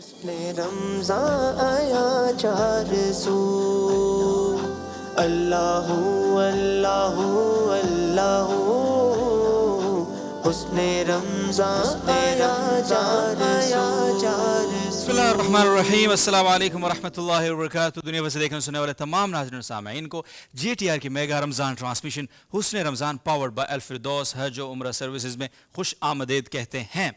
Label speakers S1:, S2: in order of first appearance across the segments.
S1: رمضان آیا چار سو، اللہ اللہ اللہ، حسن رمضان آیا چار سو۔
S2: بسم اللہ الرحمن الرحیم، السلام علیکم ورحمۃ اللہ وبرکاتہ۔ دنیا بھر سے دیکھنے سننے والے تمام ناظرین و سامعین کو جی ٹی آر کی میگا رمضان ٹرانسمیشن حسن رمضان پاورڈ بائی الفردوس حج و عمرہ سروسز میں خوش آمدید کہتے ہیں۔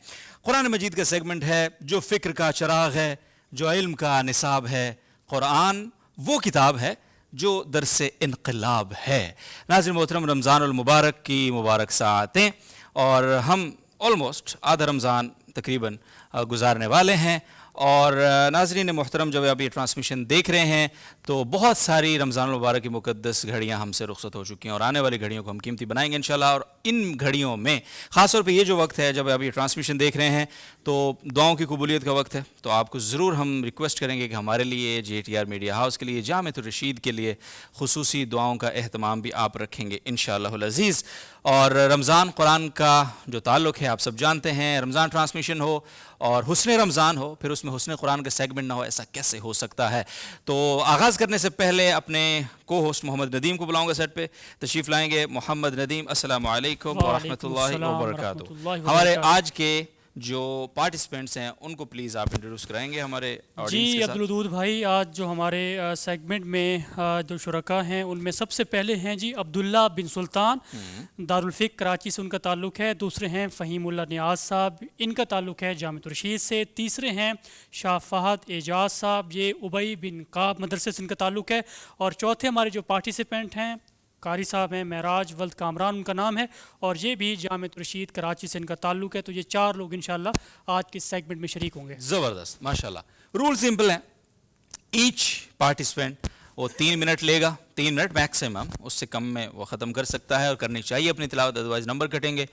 S2: قرآن مجید کا سیگمنٹ ہے جو فکر کا چراغ ہے، جو علم کا نصاب ہے۔ قرآن وہ کتاب ہے جو درس انقلاب ہے۔ ناظرین محترم، رمضان المبارک کی مبارک ساعتیں، اور ہم آلموسٹ آدھا رمضان تقریباً گزارنے والے ہیں۔ اور ناظرین محترم، جب آپ یہ ٹرانسمیشن دیکھ رہے ہیں تو بہت ساری رمضان المبارک کی مقدس گھڑیاں ہم سے رخصت ہو چکی ہیں، اور آنے والی گھڑیوں کو ہم قیمتی بنائیں گے انشاءاللہ۔ اور ان گھڑیوں میں خاص طور پہ یہ جو وقت ہے جب آپ یہ ٹرانسمیشن دیکھ رہے ہیں تو دعاؤں کی قبولیت کا وقت ہے، تو آپ کو ضرور ہم ریکویسٹ کریں گے کہ ہمارے لیے، G T R media house کے لیے، جامعۃ الرشید کے لیے خصوصی دعاؤں کا اہتمام بھی آپ رکھیں گے انشاءاللہ العزیز۔ اور رمضان قرآن کا جو تعلق ہے آپ سب جانتے ہیں، رمضان ٹرانسمیشن ہو اور حسن رمضان ہو، پھر اس میں حسن قرآن کا سیگمنٹ نہ ہو، ایسا کیسے ہو سکتا ہے؟ تو آغاز کرنے سے پہلے اپنے کو ہوسٹ محمد ندیم کو بلاؤں گا، سیٹ پہ تشریف لائیں گے۔ محمد ندیم، السلام علیکم ورحمۃ اللہ وبرکاتہ۔ ہمارے آج کے جو پارٹیسپینٹس ہیں ان کو پلیز آپ انٹروڈیوس کرائیں گے ہمارے آڈینس کے
S3: جی
S2: ساتھ۔
S3: عبدالودود بھائی، آج جو ہمارے سیگمنٹ میں جو شرکاء ہیں ان میں سب سے پہلے ہیں جی عبداللہ بن سلطان، دارالفقہ کراچی سے ان کا تعلق ہے۔ دوسرے ہیں فہیم اللہ نیاز صاحب، ان کا تعلق ہے جامعۃ الرشید سے۔ تیسرے ہیں شاہ فہد اعجاز صاحب، یہ ابئی بن کعب مدرسے سے ان کا تعلق ہے۔ اور چوتھے ہمارے جو پارٹیسپینٹ ہیں قاری صاحب ہیں، معراج ولد کامران ان کا نام ہے، اور یہ بھی جامعۃ الرشید کراچی سے ان کا تعلق ہے۔ تو یہ چار لوگ انشاءاللہ آج کے سیگمنٹ میں شریک ہوں گے۔
S2: زبردست، ماشاءاللہ۔ رول سمپل ہیں، ایچ پارٹیسپینٹ وہ 3 منٹ لے گا، 3 منٹ میکسیمم، اس سے کم میں وہ ختم کر سکتا ہے اور کرنی چاہیے اپنی تلاوت، ادروائز نمبر کٹیں گے۔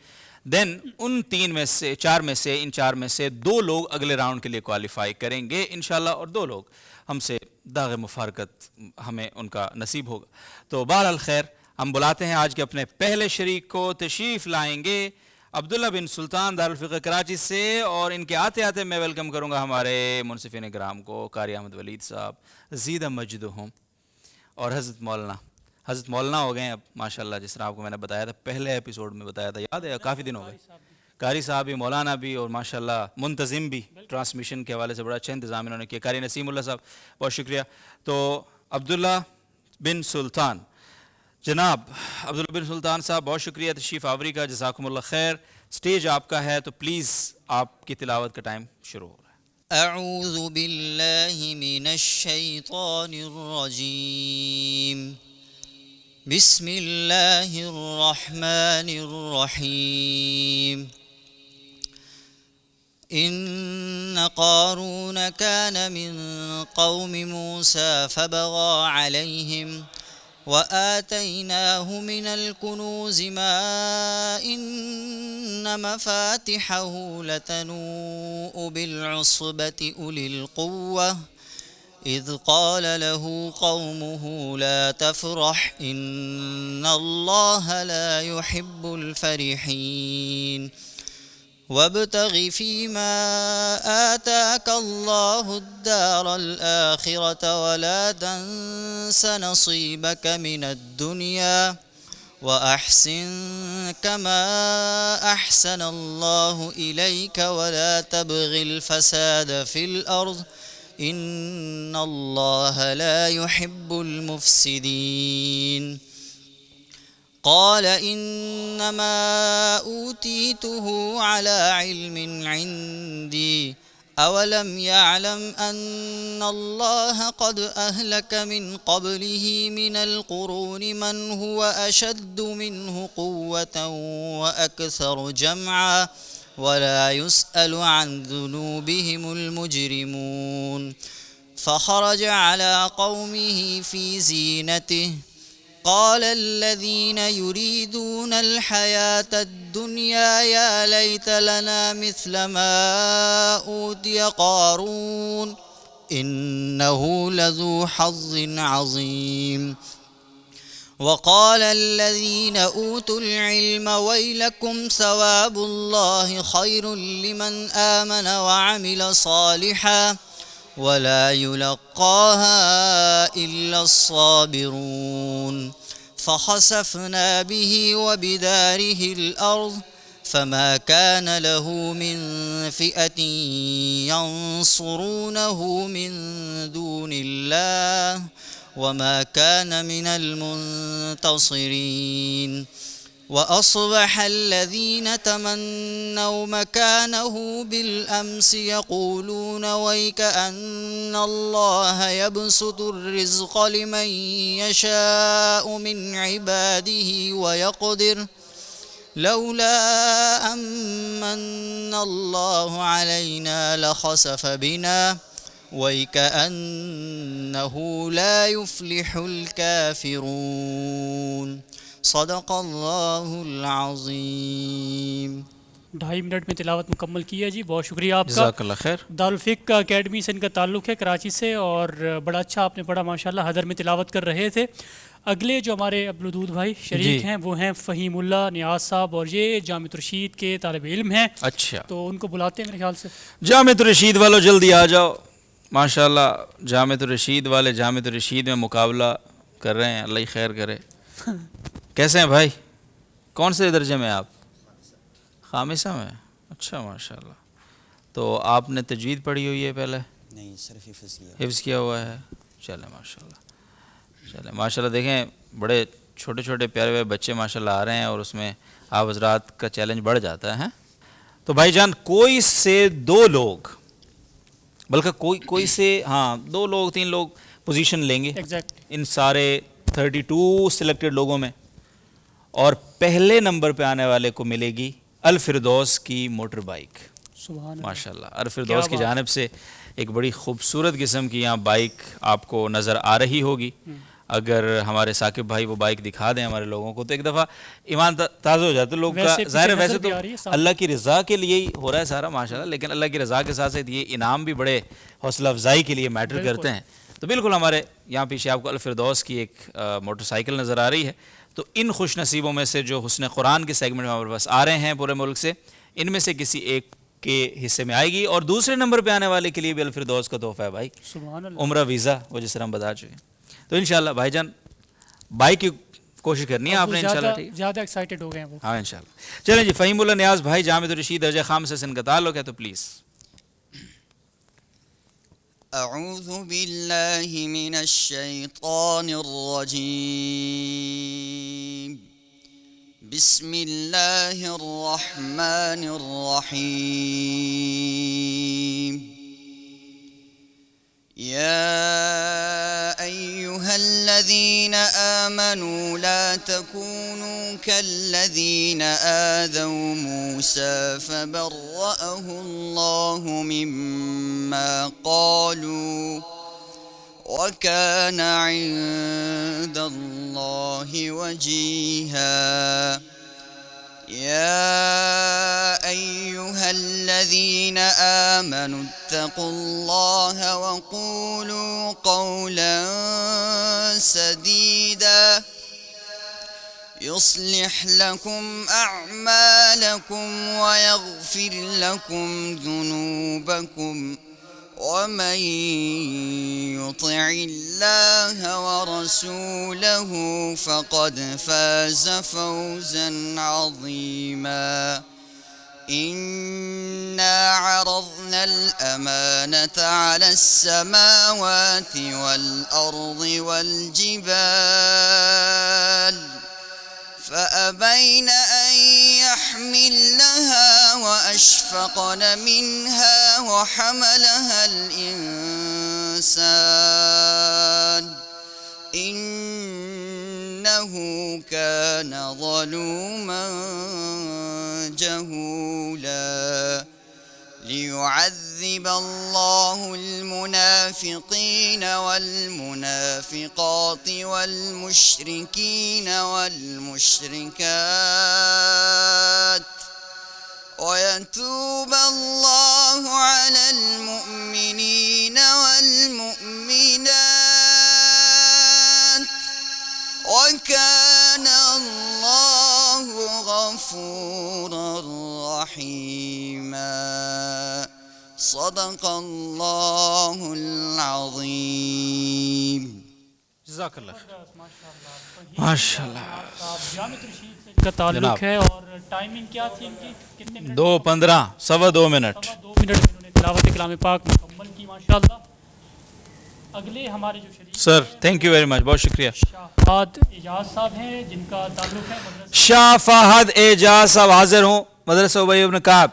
S2: دین ان 3 میں سے 4 میں سے ان 4 میں سے 2 لوگ اگلے راؤنڈ کے لیے کوالیفائی کریں گے انشاءاللہ، اور 2 لوگ ہم سے داغ مفارقت ہمیں ان کا نصیب ہوگا۔ تو بہرحال خیر، ہم بلاتے ہیں آج کے اپنے پہلے شریک کو، تشریف لائیں گے عبداللہ بن سلطان دارالفقہ کراچی سے، اور ان کے آتے آتے میں ویلکم کروں گا ہمارے منصفین کرام کو، قاری احمد ولید صاحب زیدہ مجدہم، اور حضرت مولانا ہو گئے ہیں اب ماشاءاللہ، جس طرح آپ کو میں نے بتایا تھا پہلے ایپیسوڈ میں بتایا تھا، یاد ہے کافی دن ہو گئے، قاری صاحب بھی، مولانا بھی، اور ماشاءاللہ منتظم بھی، ٹرانسمیشن کے حوالے سے بڑا اچھا انتظام انہوں نے کیا۔ قاری نسیم اللہ صاحب، بہت شکریہ۔ تو عبداللہ بن سلطان، جناب عبداللہ بن سلطان صاحب، بہت شکریہ تشریف آوری کا، جزاکم اللہ خیر۔ سٹیج آپ کا ہے، تو پلیز آپ کی تلاوت کا ٹائم شروع ہو رہا ہے۔
S4: اعوذ باللہ من الشیطان الرجیم، بسم اللہ الرحمن الرحیم۔ ان قارون كان من قوم موسى فبغى عليهم وآتيناه من الكنوز ما إن مفاتحه لتنوء بالعصبة أولي القوة إذ قال له قومه لا تفرح إن الله لا يحب الفرحين وابتغ فيما آتاك الله الدار الآخرة ولا تنس نصيبك من الدنيا وأحسن كما أحسن الله إليك ولا تبغ الفساد في الأرض إن الله لا يحب المفسدين قال إنما أوتيته على علم عندي أولم يعلم أن الله قد أهلك من قبله من القرون من هو أشد منه قوة وأكثر جمعا ولا يسأل عن ذنوبهم المجرمون فخرج على قومه في زينته قال الذين يريدون الحياة الدنيا يا ليت لنا مثل ما أوتي قارون إنه لذو حظ عظيم وقال الذين أوتوا العلم ويلكم ثواب الله خير لمن آمن وعمل صالحا ولا يلقاها إلا الصابرون فخسفنا به وبداره الأرض فما كان له من فئة ينصرونه من دون الله وما كان من المنتصرين وأصبح الذين تمنوا مكانه بالأمس يقولون ويك أن الله يبسط الرزق لمن يشاء من عباده ويقدر لولا أمن الله علينا لخسف بنا ويكأنه لا يفلح الكافرون صدق اللہ العظیم.
S3: 2.5 منٹ میں تلاوت مکمل کی ہے جی، بہت شکریہ آپ کا.
S2: جزاک اللہ خیر.
S3: دارالفقہ اکیڈمی سے ان کا تعلق ہے، کراچی سے، اور بڑا اچھا آپ نے پڑھا ماشاءاللہ، حضر میں تلاوت کر رہے تھے. اگلے جو ہمارے عبدالودود بھائی شریک ہیں وہ ہیں فہیم اللہ نیاز صاحب، اور یہ جامعۃ الرشید کے طالب علم ہیں.
S2: اچھا،
S3: تو ان کو بلاتے ہیں میرے خیال سے.
S2: جامعۃ الرشید والو جلدی آ جاؤ. ماشاءاللہ جامعۃ الرشید والے جامعۃ الرشید میں مقابلہ کر رہے ہیں، اللہ ہی خیر کرے. کیسے ہیں بھائی؟ کون سے درجے میں آپ؟ خامسہ میں. اچھا ماشاءاللہ. تو آپ نے تجوید پڑھی ہوئی ہے پہلے؟
S4: نہیں، صرف
S2: حفظ کیا ہوا ہے. چلیں ماشاءاللہ، چلیں ماشاءاللہ. دیکھیں بڑے چھوٹے چھوٹے پیارے پیارے بچے ماشاءاللہ آ رہے ہیں، اور اس میں آپ حضرات کا چیلنج بڑھ جاتا ہے. تو بھائی جان کوئی سے 2 لوگ، بلکہ کوئی سے 2 لوگ 3 لوگ پوزیشن لیں گے ان سارے 32 سلیکٹڈ لوگوں میں، اور پہلے نمبر پہ آنے والے کو ملے گی الفردوس کی موٹر بائک.
S3: سبحان اللہ.
S2: ماشاءاللہ الفردوس کی جانب سے ایک بڑی خوبصورت قسم کی یہاں بائک آپ کو نظر آ رہی ہوگی. اگر ہمارے ثاقب بھائی وہ بائک دکھا دیں ہمارے لوگوں کو تو ایک دفعہ ایمان تازہ ہو جاتا ہے لوگ کا. ظاہر ہے ویسے تو اللہ کی رضا کے لیے ہی ہو رہا ہے سارا ماشاءاللہ، لیکن اللہ کی رضا کے ساتھ ساتھ یہ انعام بھی بڑے حوصلہ افزائی کے لیے میٹر کرتے ہیں. تو بالکل ہمارے یہاں پیچھے آپ کو الفردوس کی ایک موٹر سائیکل نظر آ رہی ہے. تو ان خوش نصیبوں میں سے جو حسن قرآن کے سیگمنٹ میں ہمارے پاس آ رہے ہیں پورے ملک سے، ان میں سے کسی ایک کے حصے میں آئے گی. اور دوسرے نمبر پہ آنے والے کے لیے بھی الفردوس کا تحفہ ہے بھائی، عمرہ ویزا، وہ جس طرح ہم بتا چکے. تو انشاءاللہ بھائی جان بائک کی کوشش کرنی ہے آپ نے انشاءاللہ. ٹھیک،
S3: زیادہ ایکسائٹڈ ہو گئے ہیں وہ.
S2: ہاں انشاءاللہ. چلیں جی، فہیم اللہ نیاز بھائی جامعۃ الرشید درجہ خامسہ سے ان کا تعلق ہے، تو پلیز.
S4: اعوذ باللہ من الشیطان الرجیم بسم اللہ الرحمن الرحیم يا أيها الذين آمنوا لا تكونوا كالذين آذوا موسى فبرأه الله مما قالوا وكان عند الله وجيها يا أيها الذين آمنوا اتقوا الله وقولوا قولا سديدا يصلح لكم أعمالكم ويغفر لكم ذنوبكم ومن يطع الله ورسوله فقد فاز فوزا عظيما إنا عرضنا الأمانة على السماوات والأرض والجبال فأبين أن يحملنها وأشفقن منها وحملها الإنسان إنه كان ظلوما جهولا ليعذب الله المنافقين والمنافقات والمشركين والمشركات ويتوب الله على المؤمنين والمؤمنات وكان رحيما صدق الله العظيم.
S2: جزاک اللہ ماشاء اللہ.
S3: جامع ترشید سے ان کا تعلق ہے. اور ٹائمنگ کیا تھی ان کی؟ کتنے منٹ؟
S2: 2:15 سوا 2 منٹ.
S3: 2 منٹ میں انہوں نے تلاوت کلام پاک مکمل کی ماشاءاللہ. اگلے ہمارے جو شریک
S2: sir thank you very much, بہت شکریہ.
S3: شاہ فہد اعجاز صاحب ہیں جن کا تعلق ہے مدرسہ
S2: شاہ فہد اعجاز صاحب حاضر ہوں, مدرسہ ابی بن کعب.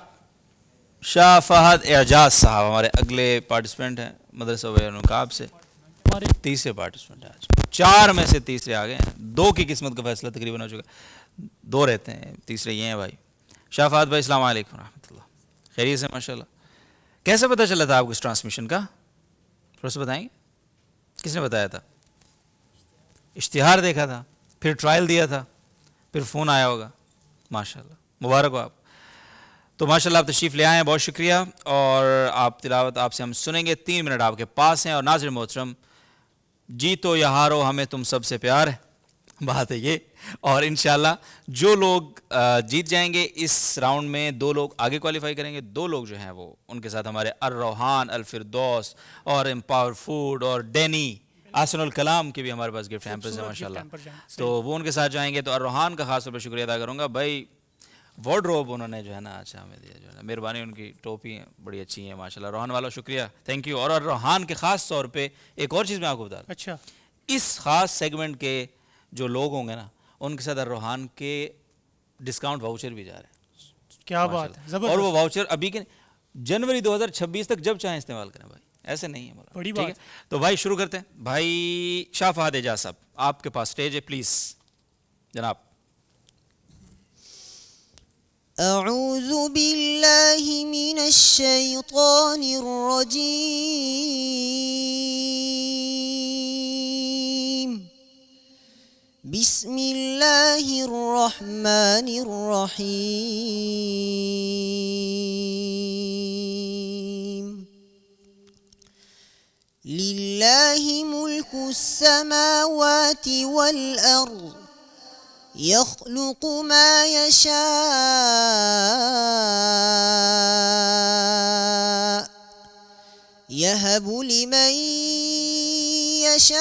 S2: شاہ فہد اعجاز صاحب ہمارے اگلے پارٹیسپینٹ ہیں مدرسہ ابی بن کعب سے.
S3: ہمارے
S2: تیسرے پارٹیسپینٹ ہیں آج, 4 میں سے تیسرے آ گئے ہیں. 2 کی قسمت کا فیصلہ تقریباً ہو چکا, 2 رہتے ہیں, تیسرے یہ ہیں بھائی. شاہ فہد بھائی السلام علیکم ورحمۃ اللہ, خیریت سے ماشاء اللہ. کیسے پتہ چلا تھا آپ کو اس ٹرانسمیشن کا, تھوڑا سا بتائیں گے, کس نے بتایا تھا؟ اشتہار دیکھا تھا, پھر ٹرائل دیا تھا, پھر فون آیا ہوگا. ماشاءاللہ مبارک ہو آپ. تو ماشاءاللہ آپ تشریف لے آئے ہیں, بہت شکریہ. اور آپ تلاوت آپ سے ہم سنیں گے, 3 منٹ آپ کے پاس ہیں. اور ناظرین محترم, جیتو یا ہارو ہمیں تم سب سے پیار ہے, بات ہے یہ. اور انشاءاللہ جو لوگ جیت جائیں گے اس راؤنڈ میں, 2 لوگ آگے کوالیفائی کریں گے, 2 لوگ جو ہیں وہ ان کے ساتھ ہمارے الروحان, الفردوس اور امپاور فوڈ اور ڈینی آسن الکلام کے بھی ہمارے پاس گفٹ ہیمپرز ہیں ماشاءاللہ. تو وہ ان کے ساتھ جائیں گے. تو الروحان کا خاص طور پہ شکریہ ادا کروں گا بھائی, وارڈروب انہوں نے جو ہے نا اچھا ہمیں دیا, جو ہے نا مہربانی. ان کی ٹوپی بڑی اچھی ہیں ماشاءاللہ. روحان والوں شکریہ, تھینک یو. اور الروحان کے خاص طور پہ ایک اور چیز میں آپ کو بتا دوں,
S3: اچھا
S2: اس خاص سیگمنٹ کے جو لوگ ہوں گے نا, ان کے ساتھ الروحان کے ڈسکاؤنٹ واؤچر بھی جا رہے ہیں.
S3: کیا بات ہے,
S2: اور
S3: زبردست.
S2: وہ واؤچر ابھی کے جنوری 2026 تک جب چاہیں استعمال کریں بھائی, ایسے نہیں ہے.
S3: بڑی
S2: ٹھیک ہے, تو بھائی شروع کرتے ہیں. بھائی شاہ فہد اعجاز صاحب آپ کے پاس اسٹیج ہے, پلیز جناب.
S4: أعوذ بالله من الشيطان الرجيم بسم الله الرحمن الرحيم لله ملك السماوات والأرض يخلق ما يشاء يهب لمن يشاء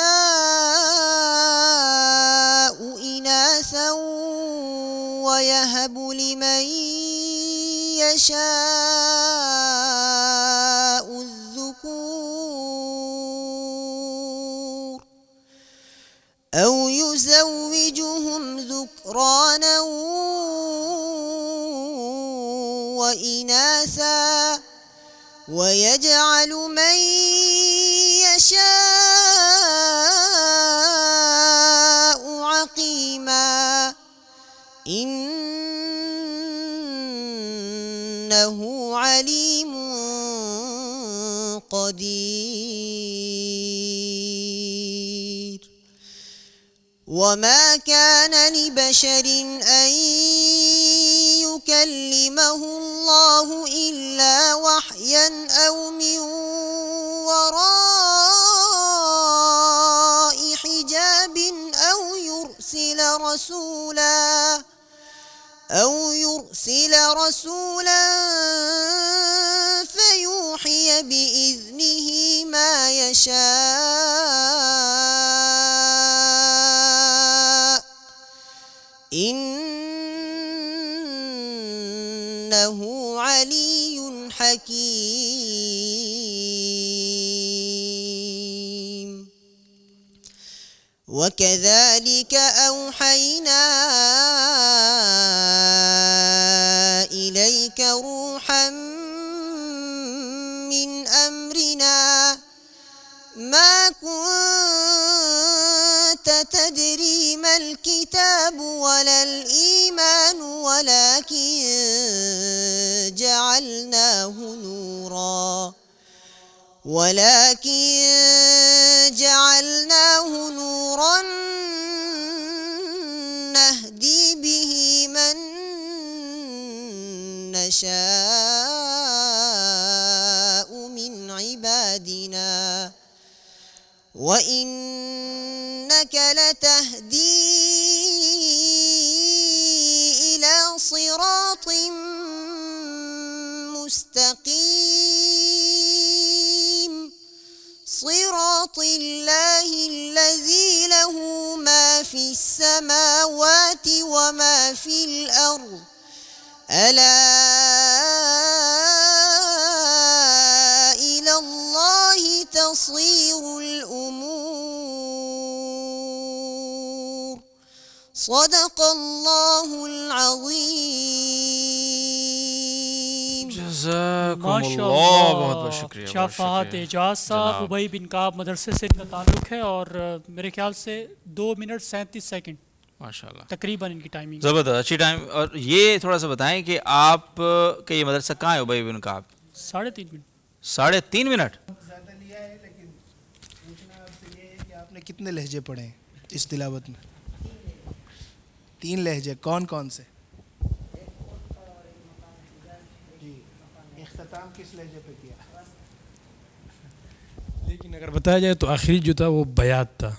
S4: إناثا ويهب لمن يشاء الذكور أو يزوجهم ذكرانا وإناثا ويجعل من يشاء عقيما إنه عليم قدير وما كان لبشر أن يكلمه الله إلا وحيا أو من وراء حجاب أو يرسل رسولا فيوحي بإذنه ما يشاء إنه علي حكيم وكذلك أوحينا إليك روحا من أمرنا ما كنت تدري ما الكتاب ولا الإيمان ولكن جعلناه نورا نهدي به من نشاء من عبادنا وإنك لتهدي إلى صراط مستقيم صراط الله الذي له ما في السماوات وما في الأرض ألا إلى الله تصير الأمور صدق الله العظيم
S2: جزاکم
S3: ماشاء
S2: اللہ، بہت بہت شکریہ،
S3: شاہ
S2: بہت
S3: فہد
S2: شکریہ
S3: اعجاز صاحب
S2: جناب۔
S3: ابئی بن کعب مدرسے سے ان کا تعلق ہے، اور میرے خیال سے 2 منٹ 37 سیکنڈ
S2: ماشاء اللہ،
S3: تقریباً ان کی ٹائمنگ.
S2: زبردست، اچھی ٹائم. اور یہ تھوڑا سا بتائیں کہ آپ کا یہ مدرسہ کہاں ہے ابئی بن کعب؟
S3: 3.5 منٹ.
S2: 3.5 منٹ.
S5: زیادہ لیا ہے، لیکن پوچھنا آپ سے یہ ہے کہ آپ نے کتنے لہجے پڑھے ہیں اس تلاوت میں؟ 3 لہجے. کون کون سے؟ جی، اختتام کس لہجے پہ کیا؟
S6: لیکن اگر بتایا جائے تو آخری جو تھا وہ بیات تھا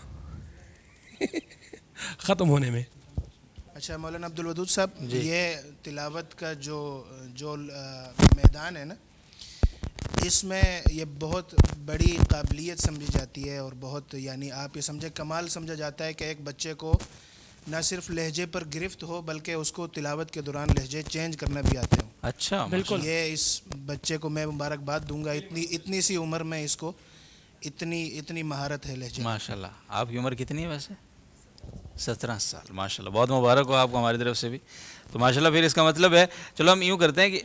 S6: ختم ہونے میں.
S5: اچھا مولانا عبدالودود صاحب،
S2: جی.
S5: یہ تلاوت کا جو میدان ہے نا، اس میں یہ بہت بڑی قابلیت سمجھی جاتی ہے، اور بہت یعنی آپ یہ سمجھے کمال سمجھا جاتا ہے کہ ایک بچے کو نہ صرف لہجے پر گرفت ہو بلکہ اس کو تلاوت کے دوران لہجے چینج کرنا بھی آتے ہوں.
S2: اچھا،
S3: بالکل.
S5: یہ اس بچے کو میں مبارکباد دوں گا، اتنی سی عمر میں اس کو اتنی مہارت ہے لہجے.
S2: ماشاء اللہ. آپ کی عمر کتنی ہے ویسے؟ 17 سال. ماشاء اللہ، بہت مبارک ہو آپ کو ہماری طرف سے بھی. تو ماشاء اللہ، پھر اس کا مطلب ہے، چلو ہم یوں کرتے ہیں کہ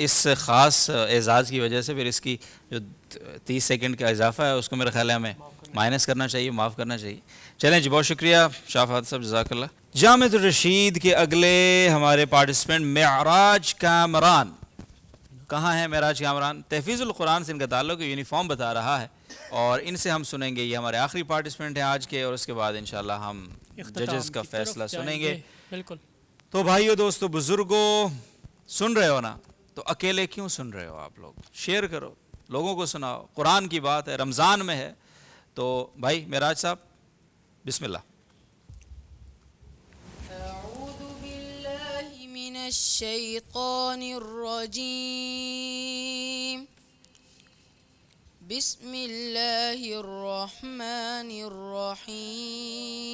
S2: اس خاص اعزاز کی وجہ سے پھر اس کی جو 30 سیکنڈ کا اضافہ ہے اس کو میرا خیال ہے ہمیں مائنس کرنا چاہیے، معاف کرنا چاہیے. چلیں جی، بہت شکریہ شاہ فہد صاحب، جزاک اللہ. جامعۃ الرشید کے اگلے ہمارے پارٹیسپینٹ معراج کامران. کہاں ہیں معراج کامران؟ تحفیظ القرآن سے ان کا تعلق ہے، یونیفارم بتا رہا ہے، اور ان سے ہم سنیں گے. یہ ہمارے آخری پارٹیسپینٹ ہیں آج کے، اور اس کے بعد انشاءاللہ ہم ججز کا
S3: کی طرف
S2: فیصلہ
S3: جائیں
S2: سنیں گے.
S3: بالکل.
S2: تو بھائیو، دوستو، بزرگوں، سن رہے ہو نا؟ تو اکیلے کیوں سن رہے ہو؟ آپ لوگ شیئر کرو، لوگوں کو سناؤ. قرآن کی بات ہے، رمضان میں ہے. تو بھائی معراج صاحب، بسم اللہ.
S7: أعوذ بالله من الشيطان الرجيم بسم الله الرحمن الرحيم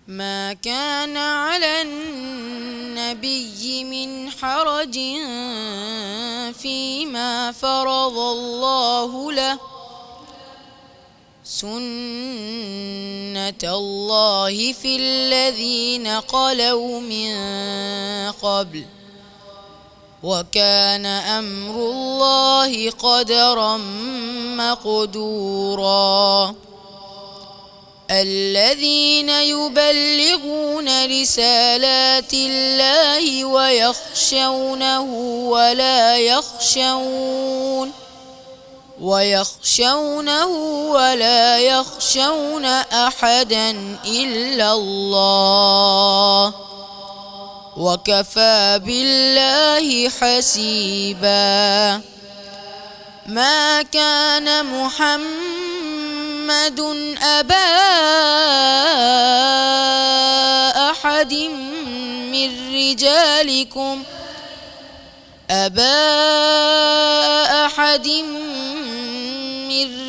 S7: ما كان على النبي من حرج فيما فرض الله له سنة الله في الذين خلوا من قبل وكان أمر الله قدرا مقدورا الذين يبلغون رسالات الله ويخشونه ولا يخشون أحدا إلا الله وكفى بالله حسيبا ما كان محمد أبا أحد من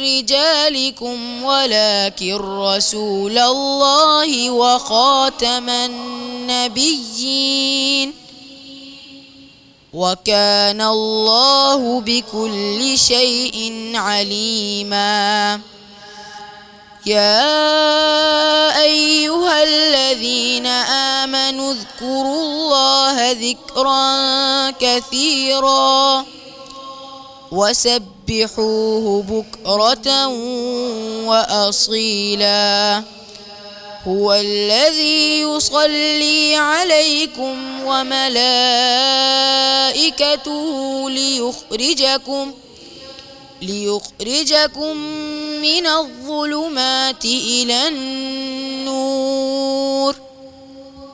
S7: رجالكم ولكن رسول الله وخاتم النبيين وكان الله بكل شيء عليما يا أيها الذين آمنوا اذكروا الله ذكرا كثيرا وسبحوه بكرة وأصيلا هو الذي يصلي عليكم وملائكته ليخرجكم من الظلمات إلى النور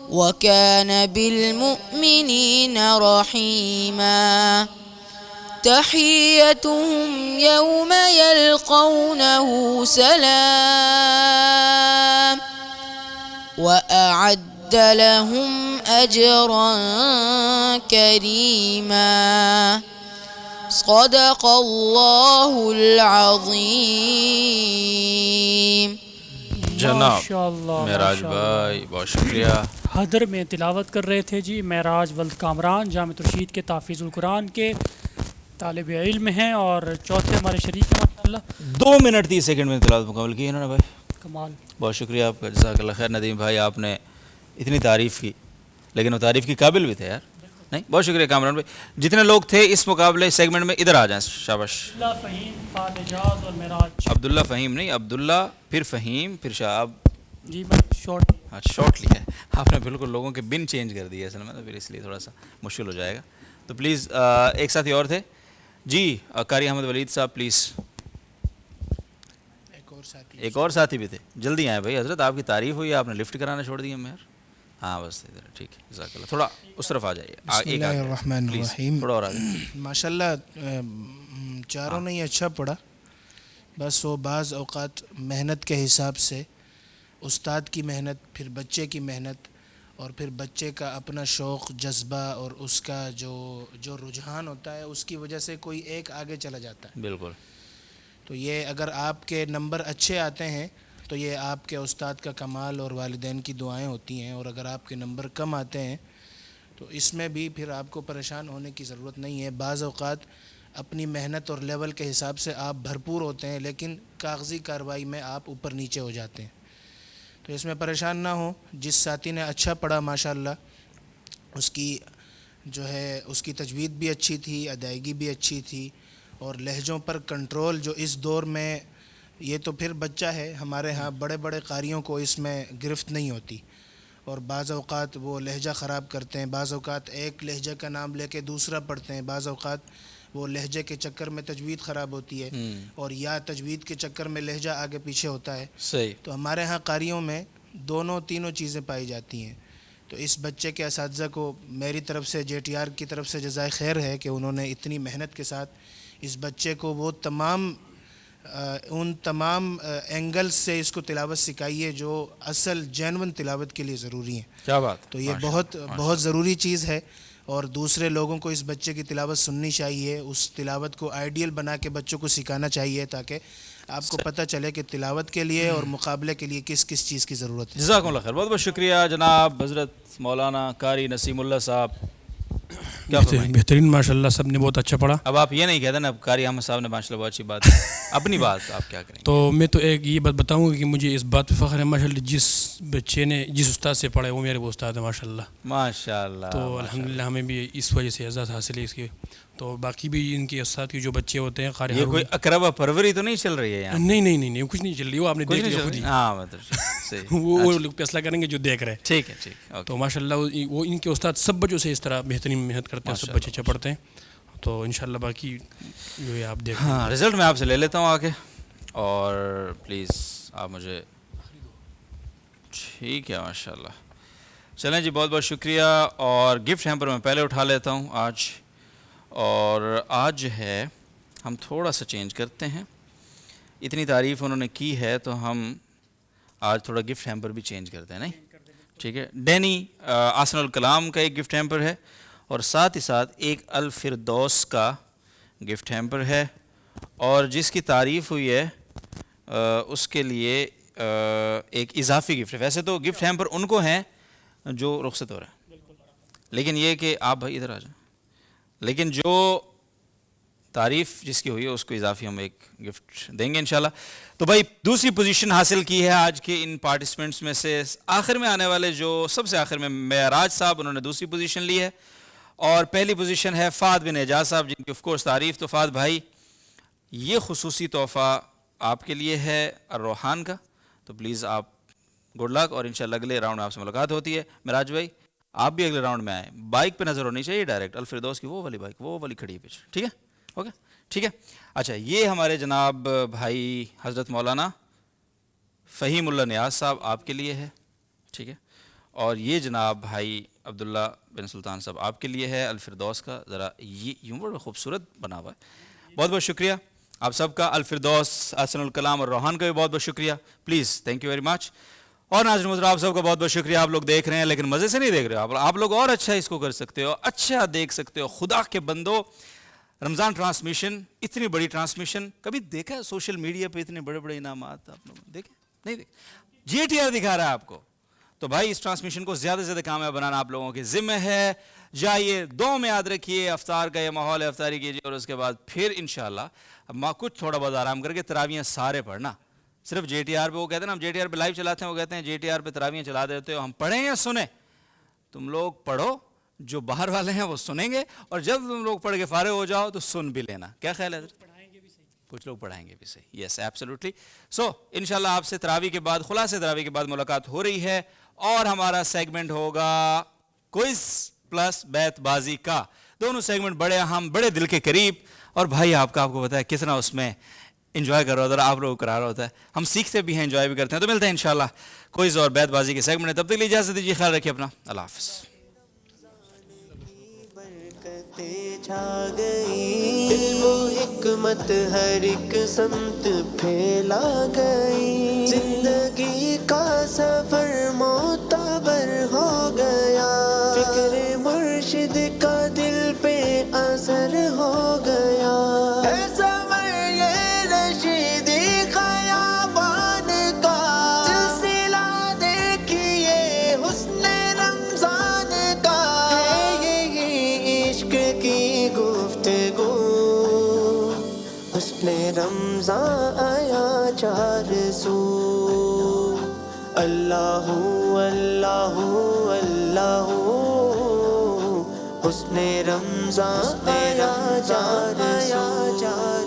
S7: وكان بالمؤمنين رحيما تحيتهم يوم يلقونه سلام وأعد وأعد لهم أجرا كريما صدق الله العظيم.
S2: جناب
S3: ماشاءاللہ
S2: معراج
S3: ماشاءاللہ.
S2: بھائی بہت شکریہ.
S3: حدر میں تلاوت کر رہے تھے جی معراج ولد کامران جامع الرشید کے تحفیظ القرآن کے طالب علم ہیں اور چوتھے ہمارے شریک ہیں ماشاءاللہ.
S2: 2 منٹ 30 سیکنڈ میں تلاوت مکمل کی انہوں نے بھائی.
S3: کمال.
S2: بہت شکریہ آپ کا, جزاک اللہ خیر. ندیم بھائی آپ نے اتنی تعریف کی لیکن وہ تعریف کی قابل بھی تھے یار. نہیں بہت شکریہ کامران بھائی. جتنے لوگ تھے اس مقابلے سیگمنٹ میں ادھر آ جائیں. شاباش.
S3: عبداللہ فہیم فہد اعجاز اور معراج.
S2: عبداللہ فہیم نہیں, عبداللہ پھر فہیم پھر شہاب.
S3: جی میں شارٹ.
S2: ہاں شارٹ لیا ہے آپ نے, بالکل لوگوں کے بن چینج کر دیے اصل میں, تو پھر اس لیے تھوڑا سا مشکل ہو جائے گا. تو پلیز ایک ساتھی اور تھے جی, قاری احمد ولید صاحب پلیز. ایک اور ساتھی بھی تھے, جلدی آئیں بھائی. حضرت آپ کی تعریف ہوئی, آپ نے لفٹ کرانا چھوڑ دیا میں یار. ہاں بس ادھر ٹھیک ہے, جزاک اللہ. تھوڑا اس طرف آ جائیے.
S5: بسم اللہ الرحمن الرحیم.
S2: تھوڑا اور آ جائیے.
S5: ماشاءاللہ چاروں نے ہی اچھا پڑھا, بس وہ بعض اوقات محنت کے حساب سے استاد کی محنت, پھر بچے کی محنت, اور پھر بچے کا اپنا شوق جذبہ اور اس کا جو رجحان ہوتا ہے اس کی وجہ سے کوئی ایک آگے چلا جاتا ہے.
S2: بالکل.
S5: تو یہ اگر آپ کے نمبر اچھے آتے ہیں تو یہ آپ کے استاد کا کمال اور والدین کی دعائیں ہوتی ہیں, اور اگر آپ کے نمبر کم آتے ہیں تو اس میں بھی پھر آپ کو پریشان ہونے کی ضرورت نہیں ہے. بعض اوقات اپنی محنت اور لیول کے حساب سے آپ بھرپور ہوتے ہیں لیکن کاغذی کارروائی میں آپ اوپر نیچے ہو جاتے ہیں, تو اس میں پریشان نہ ہوں. جس ساتھی نے اچھا پڑھا ماشاءاللہ اس کی جو ہے اس کی تجوید بھی اچھی تھی, ادائیگی بھی اچھی تھی, اور لہجوں پر کنٹرول جو اس دور میں, یہ تو پھر بچہ ہے, ہمارے ہاں بڑے بڑے قاریوں کو اس میں گرفت نہیں ہوتی, اور بعض اوقات وہ لہجہ خراب کرتے ہیں, بعض اوقات ایک لہجے کا نام لے کے دوسرا پڑھتے ہیں, بعض اوقات وہ لہجے کے چکر میں تجوید خراب ہوتی ہے, اور یا تجوید کے چکر میں لہجہ آگے پیچھے ہوتا ہے.
S2: صحیح.
S5: تو ہمارے ہاں قاریوں میں تینوں چیزیں پائی جاتی ہیں. تو اس بچے کے اساتذہ کو میری طرف سے, جے ٹی آر کی طرف سے جزائے خیر ہے کہ انہوں نے اتنی محنت کے ساتھ اس بچے کو وہ ان تمام اینگلز سے اس کو تلاوت سکھائی ہے جو اصل جینون تلاوت کے لیے ضروری ہیں.
S2: کیا بات.
S5: تو یہ بہت ضروری چیز ہے, اور دوسرے لوگوں کو اس بچے کی تلاوت سننی چاہیے, اس تلاوت کو آئیڈیل بنا کے بچوں کو سکھانا چاہیے تاکہ آپ کو پتہ چلے کہ تلاوت کے لیے اور مقابلے کے لیے کس کس چیز کی ضرورت ہے.
S2: جزاکم اللہ خیر. بہت بہت شکریہ جناب حضرت مولانا قاری نسیم اللہ صاحب.
S6: بہترین ماشاءاللہ, سب نے بہت اچھا پڑھا.
S2: اب آپ یہ نہیں کہتے نا, اب قاری احمد صاحب نے ماشاءاللہ بہت اچھی بات اپنی بات آپ کیا کریں.
S6: تو میں تو ایک یہ بات بتاؤں گا کہ مجھے اس بات پہ فخر ہے ماشاءاللہ, جس بچے نے جس استاد سے پڑھا ہے وہ میرے وہ استاد ہے ماشاءاللہ.
S2: ماشاءاللہ.
S6: تو الحمدللہ ہمیں بھی اس وجہ سے اعزاز حاصل ہے اس کے. تو باقی بھی ان کے استاد کے جو بچے ہوتے ہیں قاری,
S2: یہ کوئی اقربا پروری تو نہیں چل رہی ہے یہاں؟
S6: نہیں کچھ نہیں چل رہی, وہ آپ نے دیکھ لیا خود ہی.
S2: ہاں مطلب
S6: وہ لوگ فیصلہ کریں گے جو دیکھ رہے ہیں.
S2: ٹھیک ہے ٹھیک.
S6: تو ماشاءاللہ وہ ان کے استاد سب بچوں سے اس طرح بہترین محنت کرتے ہیں, سب بچے اچھا پڑھتے ہیں. تو انشاءاللہ باقی جو ہے آپ دیکھ.
S2: ہاں رزلٹ میں آپ سے لے لیتا ہوں آ کے, اور پلیز آپ مجھے. ٹھیک ہے ماشاءاللہ. چلیں جی, بہت بہت شکریہ. اور گفٹ ہیمپر میں پہلے اٹھا لیتا ہوں آج, اور آج جو ہے ہم تھوڑا سا چینج کرتے ہیں. اتنی تعریف انہوں نے کی ہے تو ہم آج تھوڑا گفٹ ہیمپر بھی چینج کرتے ہیں. نہیں ٹھیک ہے. ڈینی آسن الکلام کا ایک گفٹ ہیمپر ہے, اور ساتھ ہی ساتھ ایک الفردوس کا گفٹ ہیمپر ہے, اور جس کی تعریف ہوئی ہے اس کے لیے ایک اضافی گفٹ ہے. ویسے تو گفٹ ہیمپر ان کو ہیں جو رخصت ہو رہے ہیں, لیکن یہ کہ آپ بھائی ادھر آ جائیں, لیکن جو تعریف جس کی ہوئی ہے اس کو اضافی ہم ایک گفٹ دیں گے انشاءاللہ. تو بھائی دوسری پوزیشن حاصل کی ہے آج کے ان پارٹیسپینٹس میں سے, آخر میں آنے والے جو سب سے آخر میں معراج صاحب, انہوں نے دوسری پوزیشن لی ہے, اور پہلی پوزیشن ہے فہد بن اعجاز صاحب, جن کی آف کورس تعریف. تو فہد بھائی یہ خصوصی تحفہ آپ کے لیے ہے الروحان کا, تو پلیز آپ گڈ لک, اور انشاءاللہ اگلے راؤنڈ میں آپ سے ملاقات ہوتی ہے. معراج بھائی آپ بھی اگلے راؤنڈ میں آئیں, بائک پہ نظر ہونی چاہیے ڈائریکٹ, الفردوس کی وہ والی بائک, وہ والی کھڑی ہے پیچھے. ٹھیک ہے, اوکے ٹھیک ہے. اچھا, یہ ہمارے جناب بھائی حضرت مولانا فہیم اللہ نیاز صاحب آپ کے لیے ہے. ٹھیک ہے, اور یہ جناب بھائی عبداللہ بن سلطان صاحب آپ کے لیے ہے الفردوس کا. ذرا یہ یوں بڑا خوبصورت بنا ہوا ہے. بہت بہت شکریہ آپ سب کا. الفردوس، احسن الکلام اور روحان کا بھی بہت بہت شکریہ. Please thank you very much. اور ناظرین محترم آپ سب کا بہت بہت شکریہ. آپ لوگ دیکھ رہے ہیں لیکن مزے سے نہیں دیکھ رہے ہو. آپ لوگ اور اچھا اس کو کر سکتے ہو, اچھا دیکھ سکتے ہو. خدا کے بندو, رمضان ٹرانسمیشن, اتنی بڑی ٹرانسمیشن کبھی دیکھا ہے سوشل میڈیا پہ اتنے بڑے بڑے انعامات آپ لوگوں نے دیکھے؟ نہیں دیکھے. جی ٹی آر دکھا رہا ہے آپ کو. تو بھائی اس ٹرانسمیشن کو زیادہ سے زیادہ کامیاب بنانا آپ لوگوں کے ذمہ ہے. جائیے, دو میں یاد رکھیے, افطار کا یہ ماحول ہے, افطاری کیجیے اور اس کے بعد پھر انشاءاللہ کچھ تھوڑا بہت آرام کر کے تراویحیں سارے پڑھنا. صرف جے ٹی آر پہ, وہ کہتے ہیں نا ہم جے ٹی آر پہ لائیو چلاتے ہیں, وہ کہتے ہیں جے ٹی آر پہ تراویحیں چلا دیتے ہو. ہم پڑھیں یا سنیں؟ تم لوگ پڑھو, جو باہر والے ہیں وہ سنیں گے, اور جب تم لوگ پڑھ کے فارغ ہو جاؤ تو سن بھی لینا. کیا خیال ہے؟ کچھ لوگ پڑھائیں گے بھی صحیح. یس ایبسلیوٹلی. سو انشاءاللہ آپ سے تراویح کے بعد, خلاصے تراویح کے بعد ملاقات ہو رہی ہے, اور ہمارا سیگمنٹ ہوگا کوئز پلس بیت بازی کا. دونوں سیگمنٹ بڑے اہم, بڑے دل کے قریب, اور بھائی آپ کو پتا ہے کتنا اس میں انجوائے کر رہا ہوتا ہے, آپ لوگوں کو کرا رہا ہوتا ہے. ہم سیکھتے بھی ہیں, انجوائے بھی کرتے ہیں. تو ملتے ہیں انشاءاللہ کوئز اور بیت بازی کے سیگمنٹ. تب تک اجازت دیجیے, خیال رکھیے اپنا. اللہ حافظ.
S1: برکتیں چھا گئی, علم و حکمت ہر ایک سمت پھیلا گئی, زندگی کا سفر معتبر ہو گیا, فکر مرشد کا دل پہ اثر ہو گیا. ہے سمر یہ رشیدی خیابان کا, سلسلہ دیکھیے حسن رمضان کا. ہے یہ عشق کی گفتگو, حسن رمضان آیا چار سو. اللہ اللہ اللہ, حسن رمضان آیا چار سو.